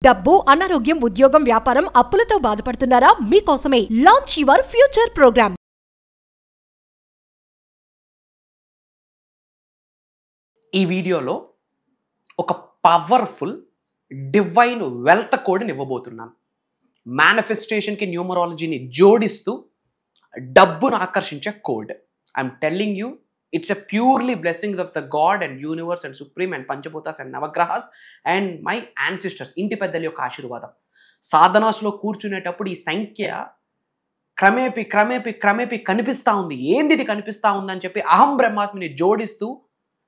డబ్బు, అనారోగ్యం, ఉద్యోగం, వ్యాపారం, అప్పులతో బాధపడుతున్నారా? మీకోసమే లాంచ్ యువర్ ఫ్యూచర్ ప్రోగ్రామ్. ఈ వీడియోలో ఒక పవర్ఫుల్ డివైన్ వెల్త్ కోడ్ని ఇవ్వబోతున్నాను. మేనిఫెస్టేషన్కి న్యూమరాలజీని జోడిస్తూ డబ్బును ఆకర్షించే code. I'm telling you, it's a purely blessing of the God and universe and supreme and panchabhutas and నవగ్రహాస్ and my ancestors, ఇంటి పెద్దల యొక్క ఆశీర్వాదం. సాధనాస్లో కూర్చునేటప్పుడు ఈ సంఖ్య క్రమేపీ కనిపిస్తూ ఉంది. ఏంది ఇది కనిపిస్తూ ఉందని చెప్పి అహం బ్రహ్మాస్మిని జోడిస్తూ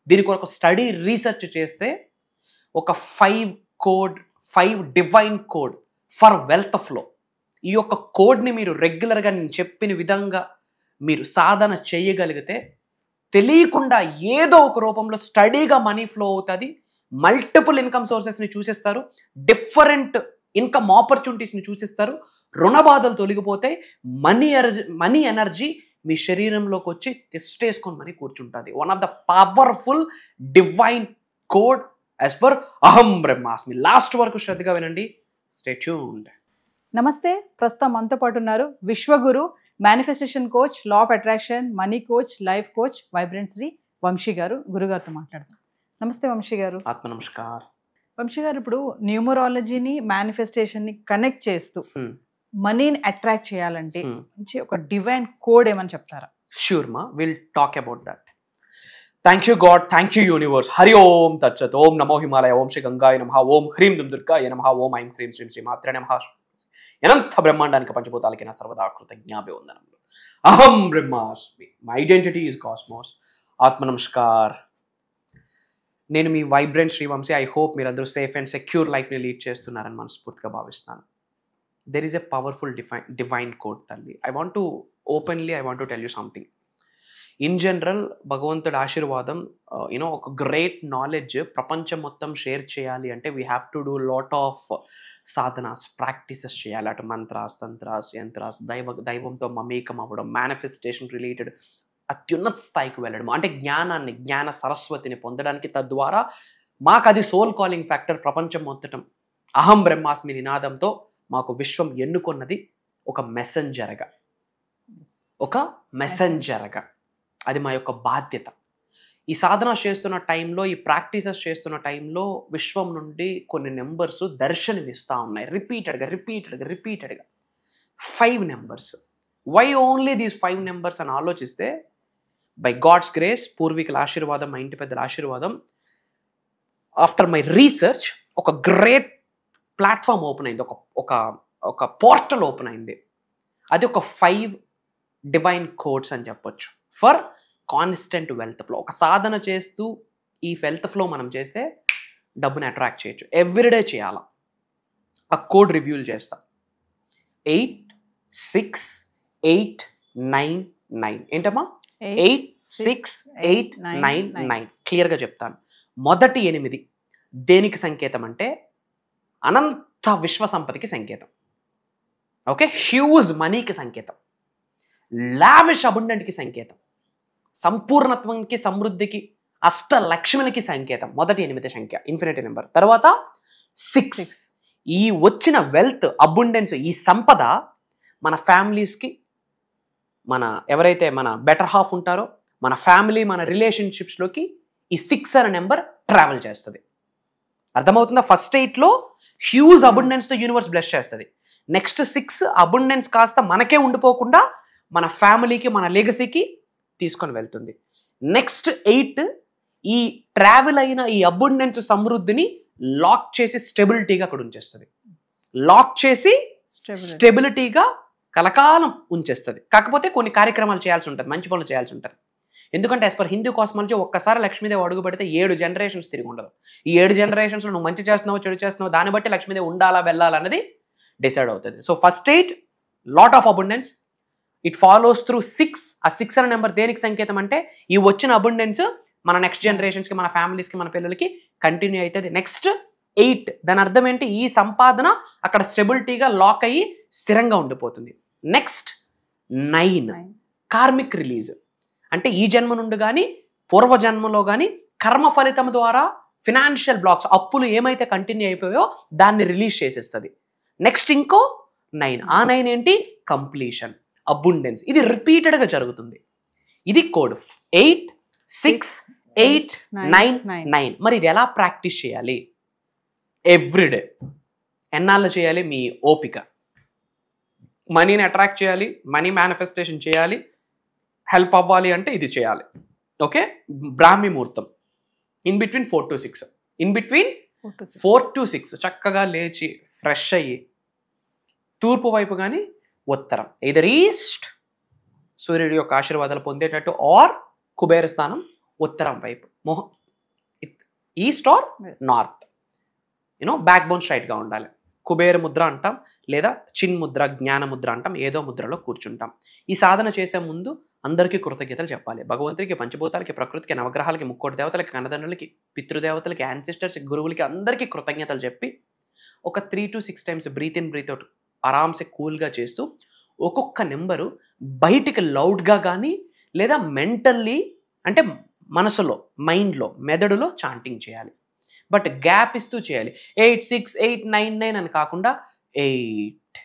దీనికి ఒక స్టడీ రీసెర్చ్ చేస్తే ఒక 5 divine code for wealth flow. ఈ యొక్క కోడ్ని మీరు రెగ్యులర్గా నేను చెప్పిన విధంగా మీరు సాధన చేయగలిగితే తెలియకుండా ఏదో ఒక రూపంలో స్టడీగా మనీ ఫ్లో అవుతుంది. మల్టిపుల్ ఇన్కమ్ సోర్సెస్ని చూసేస్తారు, డిఫరెంట్ ఇన్కమ్ ఆపర్చునిటీస్ని చూసిస్తారు, రుణ బాధలు తొలగిపోతే మనీ ఎనర్జీ మీ శరీరంలోకి వచ్చి తెస్టేసుకొని మనీ కూర్చుంటుంది. One of the powerful divine code as per అహం బ్రహ్మాస్మి. లాస్ట్ వరకు శ్రద్ధగా వినండి. Stay tuned. నమస్తే, ప్రస్తుతం మనతో పాటు ఉన్నారు విశ్వగురు, manifestation coach, law of attraction, money coach, life coach, vibrant Shri Vamsi గారు. గురుగారితో మాట్లాడతాం. నమస్తే వంశీ గారు. ఆత్మ నమస్కార్. వంశీ గారు, ఇప్పుడు న్యూమరాలజీని మేనిఫెస్టేషన్ని కనెక్ట్ చేస్తూ మనీని అట్రాక్ట్ చేయాలంటే మంచి ఒక డివైన్ కోడ్ ఏమని చెప్తారా? ష్యూర్ మా, will talk about that. Thank you God, thank you universe. Hari ఓం తత్సత్. ఓం నమో హిమాలయ, ఓం శ్రీ గంగాయ నమః, ఓం హ్రీం దుమ్ దుర్గాయ నమః, ఓం ఐం హ్రీం శ్రీం శ్రీ మాత్రే నమః. అనంత బ్రహ్మాండానికి పంచభూతాలకి నా సర్వదా కృతజ్ఞాభివందనములు. అహం బ్రహ్మాస్మి. My identity is cosmos. ఆత్మ నమస్కార్. నేను మీ వైబ్రెంట్ శ్రీవంశీ. ఐ హోప్ మీరందరూ సేఫ్ అండ్ సెక్యూర్ లైఫ్ని లీడ్ చేస్తున్నారని మనస్ఫూర్తిగా భావిస్తున్నాను. There is a powerful divine code తల్లి. I want to tell you something. In general భగవంతుడి ఆశీర్వాదం, ఒక గ్రేట్ నాలెడ్జ్ ప్రపంచం మొత్తం షేర్ చేయాలి అంటే we have to do lot of సాధనాస్, ప్రాక్టీసెస్ చేయాలి. అటు మంత్రాస్, తంత్రాస్, యంత్రాస్, దైవంతో మమేకం అవ్వడం, మేనిఫెస్టేషన్ రిలేటెడ్ అత్యున్నత స్థాయికి వెళ్ళడం, అంటే జ్ఞాన సరస్వతిని పొందడానికి. తద్వారా మాకు అది సోల్ కాలింగ్ ఫ్యాక్టర్. ప్రపంచం మొత్తటం అహం బ్రహ్మాస్మి నినాదంతో మాకు విశ్వం ఎన్నుకున్నది ఒక మెసెంజర్గా. అది మా యొక్క బాధ్యత. ఈ సాధన చేస్తున్న టైంలో, ఈ ప్రాక్టీసెస్ చేస్తున్న టైంలో విశ్వం నుండి కొన్ని నెంబర్స్ దర్శనమిస్తూ ఉన్నాయి. రిపీటెడ్గా 5 numbers. Why only these 5 numbers అని ఆలోచిస్తే, బై గాడ్స్ గ్రేస్, పూర్వీకుల ఆశీర్వాదం, మా ఇంటి పెద్దల ఆశీర్వాదం, ఆఫ్టర్ మై రీసెర్చ్ ఒక గ్రేట్ ప్లాట్ఫామ్ ఓపెన్ అయింది, ఒక పోర్టల్ ఓపెన్ అయింది. అది ఒక 5 డివైన్ కోడ్స్ అని చెప్పొచ్చు ఫర్ కాన్స్టెంట్ వెల్త్ ఫ్లో. ఒక సాధన చేస్తూ ఈ వెల్త్ ఫ్లో మనం చేస్తే డబ్బుని అట్రాక్ట్ చేయొచ్చు. ఎవ్రీడే చేయాలా. ఆ కోడ్ రివ్యూల్ చేస్తా. 8 6 8 9 9. ఏంటమ్మా? 8 6 8 9 9. క్లియర్గా చెప్తాను. మొదటి 8 దేనికి సంకేతం అంటే అనంత విశ్వ సంపదకి సంకేతం. ఓకే, హ్యూజ్ మనీకి సంకేతం, లావిష్ అబుండెంట్కి సంకేతం, సంపూర్ణత్వంకి, సమృద్ధికి, అష్టలక్ష్మికి సంకేతం. మొదటి 8 సంఖ్య, ఇన్ఫినిటీ నెంబర్. తర్వాత 6. ఈ వచ్చిన వెల్త్, అబుండెన్స్, ఈ సంపద మన ఫ్యామిలీస్కి, ఎవరైతే మన బెటర్ హాఫ్ ఉంటారో, మన ఫ్యామిలీ, మన రిలేషన్షిప్స్లోకి ఈ 6 అనే నెంబర్ ట్రావెల్ చేస్తుంది. అర్థమవుతుందా? ఫస్ట్ 8లో హ్యూజ్ అబుండెన్స్తో యూనివర్స్ బ్లెస్ చేస్తుంది. నెక్స్ట్ 6 అబుండెన్స్ కాస్త మనకే ఉండిపోకుండా మన ఫ్యామిలీకి, మన లెగసీకి తీసుకొని వెళ్తుంది. నెక్స్ట్ 8 ఈ ట్రావెల్ అయిన ఈ అబుండెన్స్, సమృద్ధిని లాక్ చేసి స్టెబిలిటీగా అక్కడ ఉంచేస్తుంది. లాక్ చేసి స్టెబిలిటీగా కలకాలం ఉంచేస్తుంది. కాకపోతే కొన్ని కార్యక్రమాలు చేయాల్సి ఉంటుంది, మంచి పనులు చేయాల్సి ఉంటుంది. ఎందుకంటే యాజ్ పర్ హిందూ కాస్మాలజీ ఒక్కసారి లక్ష్మీదేవి అడుగు పెడితే 7 జనరేషన్స్ తిరిగి ఉండదు. ఈ 7 జనరేషన్స్లో నువ్వు మంచి చేస్తున్నావు, చెడు చేస్తున్నావు, దాన్ని బట్టి లక్ష్మీదేవి ఉండాలా వెళ్ళాలన్నది డిసైడ్ అవుతుంది. So first 8 lot of abundance, it follows through 6. ఆ 6 అనే నెంబర్ దేనికి సంకేతం అంటే ఈ వచ్చిన అబుండెన్స్ మన నెక్స్ట్ జనరేషన్స్కి, మన ఫ్యామిలీస్కి, మన పిల్లలకి కంటిన్యూ అవుతుంది. నెక్స్ట్ 8 దాని అర్థం ఏంటి? ఈ సంపాదన అక్కడ స్టెబిలిటీగా లాక్ అయ్యి స్థిరంగా ఉండిపోతుంది. Next 9 karmic release. అంటే ఈ జన్మ నుండి కానీ పూర్వజన్మలో కానీ కర్మ ఫలితం ద్వారా ఫినాన్షియల్ బ్లాక్స్, అప్పులు ఏమైతే కంటిన్యూ అయిపోయాయో దాన్ని రిలీజ్ చేసేస్తుంది. నెక్స్ట్ ఇంకో 9, ఆ 9 ఏంటి? Completion, abundance. ఇది రిపీటెడ్గా జరుగుతుంది. ఇది కోడ్ 8 6 8 9 9. మరి ఇది ఎలా ప్రాక్టీస్ చేయాలి? ఎవ్రీడే. ఎన్నాళ్ళు చేయాలి? మీ ఓపిక. మనీని అట్రాక్ట్ చేయాలి, మనీ మేనిఫెస్టేషన్ చేయాలి, హెల్ప్ అవ్వాలి అంటే ఇది చేయాలి. ఓకే, బ్రాహ్మీ ముహూర్తం in between 4 to 6, in between 4 to 6 చక్కగా లేచి ఫ్రెష్ అయ్యి తూర్పు వైపు కానీ ఉత్తరం, ఎయిదర్ ఈస్ట్ సూర్యుడి యొక్క ఆశీర్వాదాలు పొందేటట్టు, ఆర్ కుబేర స్థానం ఉత్తరం వైపు, east are north, back bone స్ట్రైట్గా ఉండాలి. కుబేర ముద్ర అంటాం, లేదా చిన్ ముద్ర, జ్ఞాన ముద్ర అంటాం, ఏదో ముద్రలో కూర్చుంటాం. ఈ సాధన చేసే ముందు అందరికీ కృతజ్ఞతలు చెప్పాలి. భగవంతుడికి, పంచభూతాలకి, ప్రకృతికి, నవగ్రహాలకి, ముక్కోటి దేవతలకి, కన్నదండ్రులకి, పితృదేవతలకి, యాన్సిస్టర్స్, గురువులకి అందరికీ కృతజ్ఞతలు చెప్పి ఒక 3 to 6 times breathe in breathe out ఆరామ్సే కూల్గా చేస్తూ ఒక్కొక్క నెంబరు బయటికి లౌడ్గా కానీ లేదా మెంటల్లీ అంటే మనసులో, మైండ్లో, మెదడులో చాంటింగ్ చేయాలి. బట్ గ్యాప్ ఇస్తూ చేయాలి. 8 6 8 9 9 అని కాకుండా 8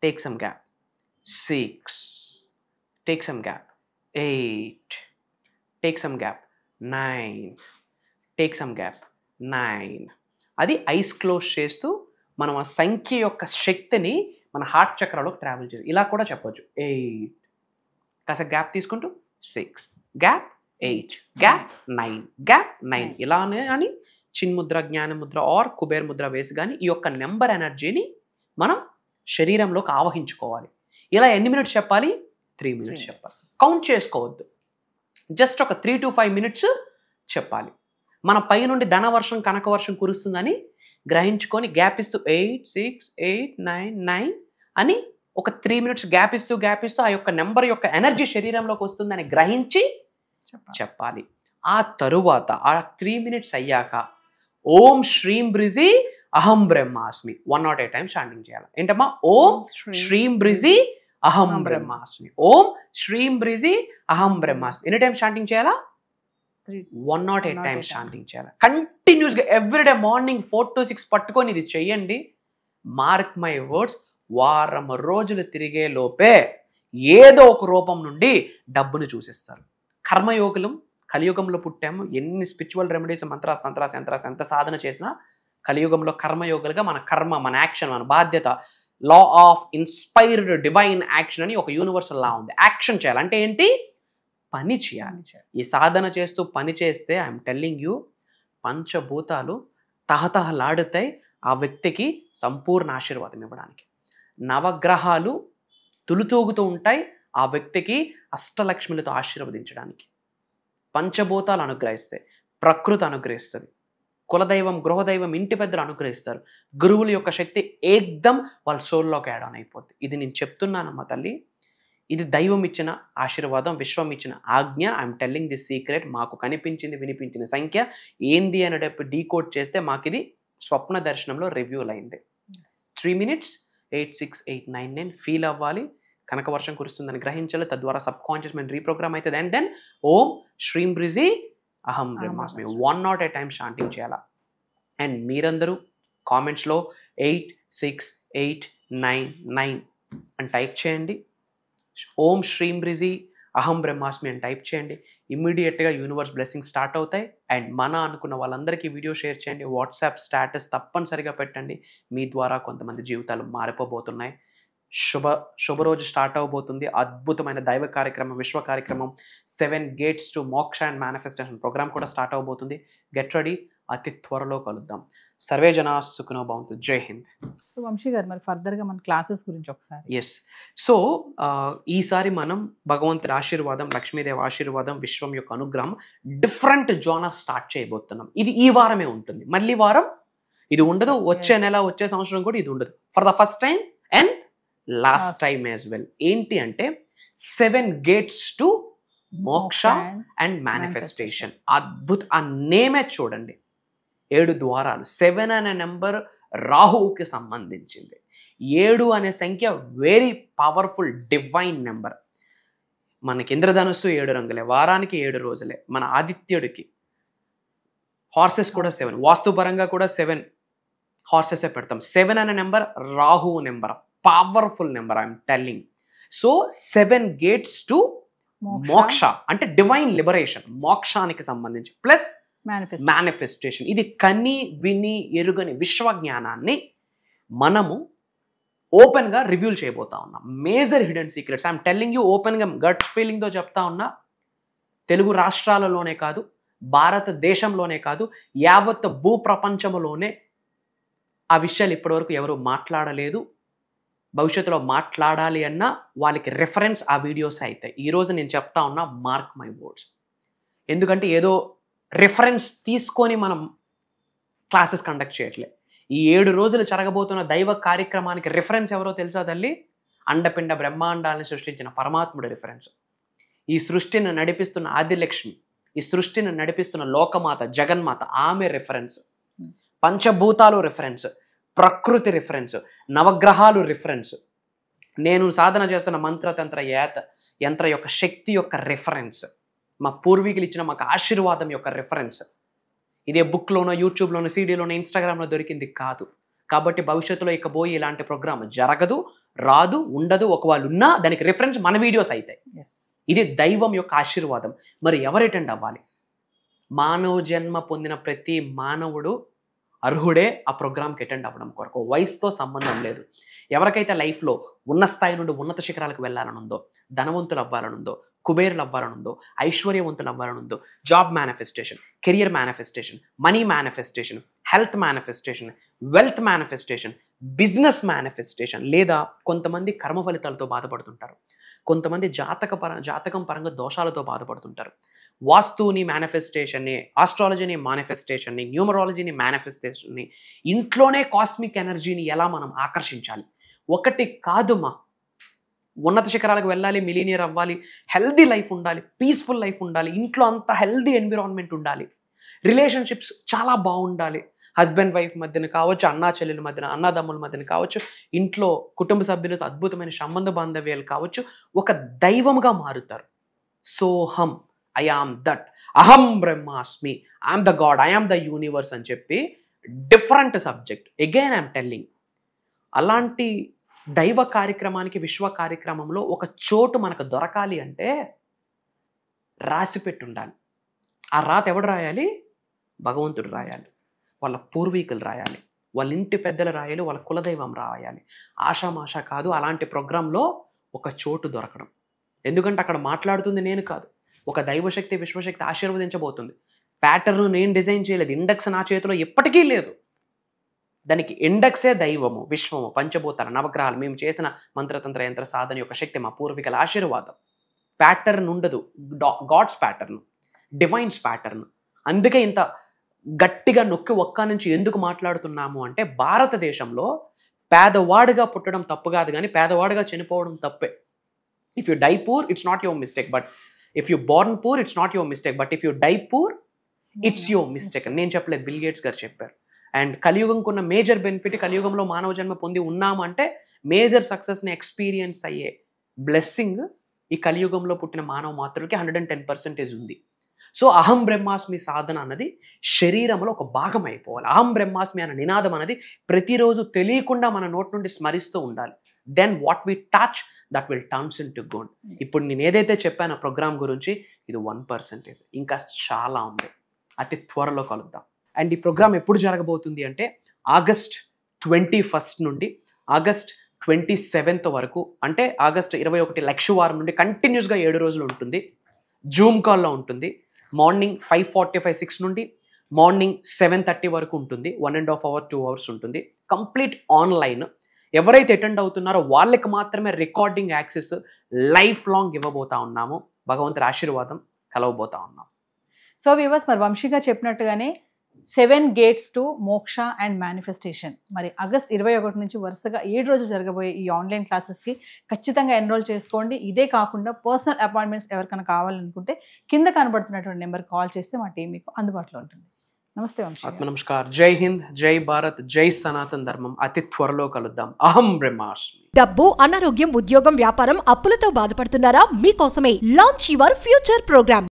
take some gap, 6 take some gap, 8 take some gap, 9 take some gap, 9. అది ఐస్ క్లోజ్ చేస్తూ మనం ఆ సంఖ్య యొక్క శక్తిని మన హార్ట్ చక్రాలోకి ట్రావెల్ చేయాలి. ఇలా కూడా చెప్పొచ్చు. 8 కాస్త గ్యాప్ తీసుకుంటూ 6 గ్యాప్, 8 గ్యాప్, 9 గ్యాప్, 9. ఇలానే అని చిన్ముద్ర, జ్ఞానముద్ర ఆర్ కుబేర్ ముద్ర వేసి కానీ ఈ యొక్క నెంబర్ ఎనర్జీని మనం శరీరంలోకి ఆవహించుకోవాలి. ఇలా ఎన్ని మినిట్స్ చెప్పాలి? 3 minutes చెప్పాలి. కౌంట్ చేసుకోవద్దు, జస్ట్ ఒక 3 to 5 minutes చెప్పాలి. మన పై నుండి ధనవర్షం, కనకవర్షం కురుస్తుందని గ్రహించుకొని గ్యాప్ ఇస్తూ 8 6 8 9 9 అని ఒక 3 minutes గ్యాప్ ఇస్తూ ఆ యొక్క నెంబర్ యొక్క ఎనర్జీ శరీరంలోకి వస్తుందని గ్రహించి చెప్పాలి. ఆ తరువాత ఆ 3 minutes అయ్యాక ఓం శ్రీం బ్రిజి అహం బ్రహ్మాస్మి 108 times స్టాండింగ్ చేయాలి. ఏంటమ్మా? ఓం శ్రీం బ్రిజి అహం బ్రహ్మాస్మి, ఓం శ్రీం బ్రిజి అహం బ్రహ్మాస్మి. ఎన్ని టైమ్స్ స్టాండింగ్ చేయాలా? 108 times స్టాండింగ్ చేయాలి. కంటిన్యూస్గా ఎవ్రీడే మార్నింగ్ 4 to 6 పట్టుకొని ఇది చెయ్యండి. మార్క్ మై వర్డ్స్, వారం రోజులు తిరిగే లోపే ఏదో ఒక రూపం నుండి డబ్బును చూసేస్తారు. కర్మయోగులం, కలియుగంలో పుట్టాము. ఎన్ని స్పిరిచువల్ రెమెడీస్, మంత్రాస్, తంత్రాస్, యంత్రాస్ ఎంత సాధన చేసినా కలియుగంలో కర్మయోగులుగా మన కర్మ, మన యాక్షన్, మన బాధ్యత, law of inspired divine action అని ఒక యూనివర్సల్ లా ఉంది. యాక్షన్ చేయాలంటే ఏంటి? పని చేయాలి. ఈ సాధన చేస్తూ పని చేస్తే ఐఎమ్ టెల్లింగ్ యూ, పంచభూతాలు తహతహలాడుతాయి ఆ వ్యక్తికి సంపూర్ణ ఆశీర్వాదం ఇవ్వడానికి. నవగ్రహాలు తులుతూగుతూ ఉంటాయి ఆ వ్యక్తికి అష్టలక్ష్మిలతో ఆశీర్వదించడానికి. పంచభూతాలు అనుగ్రహిస్తాయి, ప్రకృతి అనుగ్రహిస్తుంది, కులదైవం, గృహదైవం, ఇంటి పెద్దలు అనుగ్రహిస్తారు. గురువుల యొక్క శక్తి ఏకదం వాళ్ళ సోల్లోకి యాడ్ ఆన్ అయిపోద్ది. ఇది నేను చెప్తున్నానమ్మా తల్లి, ఇది దైవం ఇచ్చిన ఆశీర్వాదం, విశ్వం ఇచ్చిన ఆజ్ఞ. I'm telling this secret. మాకు కనిపించింది, వినిపించిన సంఖ్య ఏంది అనేటప్పుడు డీకోడ్ చేస్తే మాకు ఇది స్వప్న దర్శనంలో రివ్యూల్ అయింది. 3 minutes 8 6 8 9 9 ఫీల్ అవ్వాలి. కనక వర్షం కురుస్తుందని గ్రహించాలి. తద్వారా సబ్ కాన్షియస్ మైండ్ రీప్రోగ్రామ్ అవుతుంది. అండ్ దెన్ ఓం శ్రీం బ్రిజి అహం బ్రహ్మాస్మి 108 times చాంటింగ్ చేయాలా. అండ్ మీరందరూ కామెంట్స్లో 8 6 8 9 9 అని టైప్ చేయండి. ఓం శ్రీం బ్రిజి అహం బ్రహ్మాస్మి అని టైప్ చేయండి. ఇమ్మీడియట్గా యూనివర్స్ బ్లెస్సింగ్ స్టార్ట్ అవుతాయి. అండ్ మన అనుకున్న వాళ్ళందరికీ వీడియో షేర్ చేయండి. వాట్సాప్ స్టేటస్ తప్పనిసరిగా పెట్టండి. మీ ద్వారా కొంతమంది జీవితాలు మారిపోబోతున్నాయి. శుభరోజు స్టార్ట్ అవబోతుంది. అద్భుతమైన దైవ కార్యక్రమం, విశ్వ కార్యక్రమం 7 gates to మోక్ష అండ్ మేనిఫెస్టేషన్ ప్రోగ్రామ్ కూడా స్టార్ట్ అవబోతుంది. గెట్ రెడీ, అతి త్వరలో కలుద్దాం. సర్వే జనా సుఖినో భవంతు. జై హింద్. సో వంశీ గారు, మరి ఫర్దర్గా మన క్లాసెస్ గురించి ఒకసారి. ఎస్. సో ఈసారి మనం భగవంతుడి ఆశీర్వాదం, లక్ష్మీదేవి ఆశీర్వాదం, విశ్వం యొక్క అనుగ్రహం డిఫరెంట్ జోనర్ స్టార్ట్ చేయబోతున్నాం. ఇది ఈ వారమే ఉంటుంది, మళ్ళీ వారం ఇది ఉండదు. వచ్చే నెల, వచ్చే సంవత్సరం కూడా ఇది ఉండదు. For the first time and last time as well. ఏంటి అంటే 7 gates to మోక్ష అండ్ మేనిఫెస్టేషన్. అద్భుత, ఆ నేమే చూడండి, 7 ద్వారాలు. 7 అనే నెంబర్ రాహువుకి సంబంధించింది. 7 అనే సంఖ్య వెరీ పవర్ఫుల్ డివైన్ నెంబర్. మనకి ఇంద్రధనుస్సు 7 రంగులే, వారానికి 7 రోజులే. మన ఆదిత్యుడికి హార్సెస్ కూడా 7, వాస్తుపరంగా కూడా 7 హార్సెసే పెడతాం. 7 అనే number Rahu number, powerful number, I'm telling. So 7 gates to మోక్ష అంటే డివైన్ లిబరేషన్, మోక్షానికి సంబంధించి, ప్లస్ మేనిఫెస్టేషన్. ఇది కని విని ఎరుగని విశ్వ జ్ఞానాన్ని మనము ఓపెన్ గా రివ్యూల్ చేయబోతా ఉన్నాం. Major hidden secrets I'm telling you open గా, గట్ ఫీలింగ్ తో చెప్తా ఉన్నా. తెలుగు రాష్ట్రాలలోనే కాదు, భారతదేశంలోనే కాదు, యావత్ భూప్రపంచంలోనే ఆ విషయాలు ఇప్పటివరకు ఎవరు మాట్లాడలేదు. భవిష్యత్తులో మాట్లాడాలి అన్నా వాళ్ళకి రెఫరెన్స్ ఆ వీడియోస్ అవుతాయి. ఈరోజు నేను చెప్తా ఉన్నా, మార్క్ మై వర్డ్స్. ఎందుకంటే ఏదో రెఫరెన్స్ తీసుకొని మనం క్లాసెస్ కండక్ట్ చేయట్లే. ఈ 7 రోజులు జరగబోతున్న దైవ కార్యక్రమానికి రిఫరెన్స్ ఎవరో తెలుసా తల్లి? అండపిండ బ్రహ్మాండాలను సృష్టించిన పరమాత్ముడి రిఫరెన్స్. ఈ సృష్టిని నడిపిస్తున్న ఆదిలక్ష్మి, ఈ సృష్టిని నడిపిస్తున్న లోకమాత జగన్మాత, ఆమె రిఫరెన్స్. పంచభూతాలు రిఫరెన్స్, ప్రకృతి రిఫరెన్స్, నవగ్రహాలు రిఫరెన్స్, నేను సాధన చేస్తున్న మంత్రతంత్ర యంత్ర యొక్క శక్తి యొక్క రిఫరెన్స్, మా పూర్వీకులు ఇచ్చిన మాకు ఆశీర్వాదం యొక్క రిఫరెన్స్. ఇదే బుక్లోనో, యూట్యూబ్లోనో, సీడీలోనో, ఇన్స్టాగ్రామ్లో దొరికింది కాదు. కాబట్టి భవిష్యత్తులో ఇక పోయి ఇలాంటి ప్రోగ్రామ్ జరగదు, రాదు, ఉండదు. ఒకవేళ ఉన్నా దానికి రిఫరెన్స్ మన వీడియోస్ అవుతాయి. ఇది దైవం యొక్క ఆశీర్వాదం. మరి ఎవరు అటెండ్ అవ్వాలి? మానవ జన్మ పొందిన ప్రతి మానవుడు అర్హుడే ఆ ప్రోగ్రామ్కి అటెండ్ అవ్వడం కొరకు. వయసుతో సంబంధం లేదు. ఎవరికైతే లైఫ్లో ఉన్న స్థాయి నుండి ఉన్నత శిఖరాలకు వెళ్ళాలనుందో, ధనవంతులు అవ్వాలనుందో, కుబేరులు అవ్వాలనుందో, ఐశ్వర్యవంతులు అవ్వాలనుందో, job manifestation, career manifestation, money manifestation, health manifestation, wealth manifestation, business manifestation, లేదా కొంతమంది కర్మ ఫలితాలతో బాధపడుతుంటారు, కొంతమంది జాతకం పరంగా దోషాలతో బాధపడుతుంటారు. వాస్తుని మేనిఫెస్టేషన్ని, ఆస్ట్రాలజీని మేనిఫెస్టేషన్ని, న్యూమరాలజీని మేనిఫెస్టేషన్ని, ఇంట్లోనే కాస్మిక్ ఎనర్జీని ఎలా మనం ఆకర్షించాలి. ఒకటి కాదుమా, ఉన్నత శిఖరాలకు వెళ్ళాలి, మిలీనియర్ అవ్వాలి, హెల్దీ లైఫ్ ఉండాలి, పీస్ఫుల్ లైఫ్ ఉండాలి, ఇంట్లో అంతా హెల్దీ ఎన్విరాన్మెంట్ ఉండాలి, రిలేషన్షిప్స్ చాలా బాగుండాలి, హస్బెండ్ వైఫ్ మధ్యన కావచ్చు, అన్నా చెల్లెల మధ్యన, అన్నదమ్ముల మధ్యన కావచ్చు, ఇంట్లో కుటుంబ సభ్యులతో అద్భుతమైన సంబంధ బాంధవ్యాలు కావచ్చు, ఒక దైవముగా మారుతారు. సోహం, ఐ ఆమ్ దట్, అహం బ్రహ్మాస్మి, I'm the God, I'm the universe అని చెప్పి different subject. Again I'm telling, అలాంటి దైవ కార్యక్రమానికి, విశ్వ కార్యక్రమంలో ఒక చోటు మనకు దొరకాలి అంటే రాసి పెట్టి ఉండాలి. ఆ రాత ఎవడు రాయాలి? భగవంతుడు రాయాలి, వాళ్ళ పూర్వీకులు రాయాలి, వాళ్ళ ఇంటి పెద్దలు రాయాలి, వాళ్ళ కులదైవం రాయాలి. ఆషామాషా కాదు అలాంటి ప్రోగ్రాంలో ఒక చోటు దొరకడం. ఎందుకంటే అక్కడ మాట్లాడుతుంది నేను కాదు, ఒక దైవశక్తి, విశ్వశక్తి ఆశీర్వదించబోతుంది. ప్యాటర్న్ నేను డిజైన్ చేయలేదు, ఇండెక్స్ నా చేతిలో ఎప్పటికీ లేదు. దానికి ఇండెక్సే దైవము, విశ్వము, పంచభూతాలు, నవగ్రహాలు, మేము చేసిన మంత్రతంత్ర యంత్ర సాధన యొక్క శక్తి, మా పూర్వీకుల ఆశీర్వాదం. ప్యాటర్న్ ఉండదు, గాడ్స్ ప్యాటర్న్, డివైన్స్ ప్యాటర్న్. అందుకే ఇంత గట్టిగా నొక్కి ఒక్క నుంచి ఎందుకు మాట్లాడుతున్నాము అంటే, భారతదేశంలో పేదవాడిగా పుట్టడం తప్పు కాదు, కానీ పేదవాడిగా చనిపోవడం తప్పే. If you die poor, it's not your mistake, but if you born poor, it's not your mistake, but if you die poor, it's your mistake. నేను చెప్పలేదు, బిల్ గేట్స్ గారు చెప్పారు. అండ్ కలియుగంకున్న మేజర్ బెనిఫిట్, కలియుగంలో మానవ జన్మ పొంది ఉన్నాము అంటే మేజర్ సక్సెస్ని ఎక్స్పీరియన్స్ అయ్యే బ్లెస్సింగ్ ఈ కలియుగంలో పుట్టిన మానవ మాతృకి 110% ఉంది. సో అహం బ్రహ్మాస్మి సాధన అన్నది శరీరంలో ఒక భాగం అయిపోవాలి. అహం బ్రహ్మాస్మి అనే నినాదం అనేది ప్రతిరోజు తెలియకుండా మన నోటి నుండి స్మరిస్తూ ఉండాలి. Then what we touch, that will turns into gold. ఇప్పుడు నేను ఏదైతే చెప్పానో ప్రోగ్రామ్ గురించి, ఇది 1%, ఇంకా చాలా ఉంది. అతి త్వరలో కలుద్దాం. అండ్ ఈ ప్రోగ్రామ్ ఎప్పుడు జరగబోతుంది అంటే ఆగస్ట్ 21 నుండి ఆగస్ట్ 27 వరకు, అంటే ఆగస్ట్ 21 లక్షవారం నుండి కంటిన్యూస్గా 7 రోజులు ఉంటుంది. జూమ్ కాల్లో ఉంటుంది. మార్నింగ్ 5:45, 6 నుండి మార్నింగ్ 7:30 వరకు ఉంటుంది. 1.5 hour, 2 hours ఉంటుంది. Complete online. ఎవరైతే అటెండ్ అవుతున్నారో వాళ్ళకి మాత్రమే రికార్డింగ్ యాక్సెస్ లైఫ్ లాంగ్ ఇవ్వబోతా ఉన్నాము. భగవంతుడి ఆశీర్వాదం కలవబోతా ఉన్నాం. సో వ్యూవర్స్, మరి వంశీగా చెప్పినట్టుగానే 7 gates టు మోక్ష అండ్ మేనిఫెస్టేషన్. మరి ఆగస్ట్ 21 నుంచి వరుసగా 7 రోజులు జరగబోయే ఈ ఆన్లైన్ క్లాసెస్కి ఖచ్చితంగా ఎన్రోల్ చేసుకోండి. ఇదే కాకుండా పర్సనల్ అపాయింట్మెంట్స్ ఎవరికైనా కావాలనుకుంటే కింద కనబడుతున్నటువంటి నెంబర్ కాల్ చేస్తే మా టీం మీకు అందుబాటులో ఉంటుంది. నమస్తే వంశీ. ఆత్మ నమస్కార్. జై హింద్, జై భారత్, జై సనాతన ధర్మం. అతి త్వరలో కలుద్దాం. అహం బ్రహ్మాస్మి. డబ్బు, అనారోగ్యం, ఉద్యోగం, వ్యాపారం, అప్పులతో బాధపడుతున్నారా? మీకోసమే లాంచ్ యువర్ ఫ్యూచర్ ప్రోగ్రామ్.